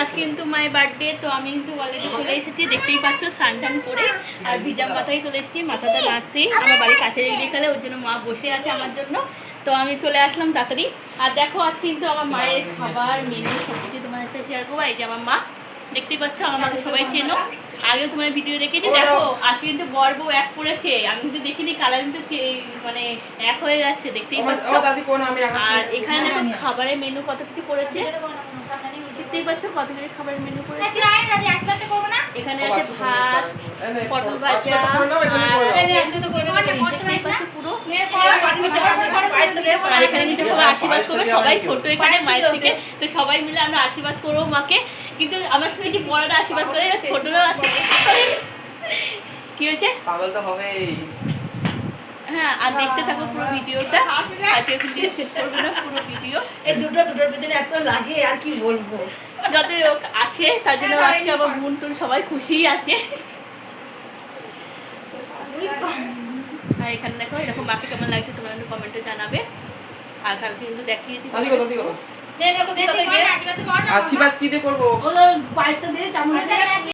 আজ কিন্তু মায়ের বার্থডে, তো আমি কিন্তু অলরেডি চলে এসেছি, দেখতেই পাচ্ছ স্নান টান করে আর ভিজা মাথায় চলে এসেছি, মাথাটা নাচছি আমার বাড়ির কাছে গেলে ওর জন্য মা বসে আছে আমার জন্য, তো আমি চলে আসলাম তাড়াতাড়ি। আর দেখো আজ কিন্তু আমার মায়ের খাবার মেনু সব কিছু তোমাদের সাথে শেয়ার করবো। এই যে আমার মা, দেখতেই পাচ্ছ আমার মাকে সবাই চেনো, আগে তোমার ভিডিও দেখেছি। দেখো আজকে কিন্তু বর বউ এক করেছে, আমি কিন্তু দেখিনি, কালার কিন্তু মানে এক হয়ে যাচ্ছে, দেখতেই পাচ্ছ। আর এখানে দেখো খাবারের মেনু কত কিছু করেছে, দেখতেই পাচ্ছ কত কিছু খাবারের মেনু করেছে। এখানে আছে ভাত, পটল ভাজা, পুরো। আর এখানে কিন্তু সবাই আশীর্বাদ করবে, সবাই ছোট এখানে মায়ের থেকে, তো সবাই মিলে আমরা আশীর্বাদ করবো মাকে। কিন্তু আমার সঙ্গে যে বড়রা আশীর্বাদ করে, ছোটরাও আশীর্বাদ করে। কি হয়েছে? পাগল তো হবেই। হ্যাঁ, আর দেখতে থাকো পুরো ভিডিওটা, আর কেউ কিন্তু স্কিপ করবে না পুরো ভিডিও। এই দুটোর পেছনে এত লাগে আর কি বলবো, যতই হোক আছে, তার জন্য আজকে আমার বোন টুন সবাই খুশি আছে। আর এখানে দেখো এরকম মাকে কেমন লাগছে তোমরা কিন্তু কমেন্টে জানাবে। আর কালকে কিন্তু দেখিয়েছি, আশীর্বাদ কি দিয়ে করবো? পায়েসটা দিয়ে চামচ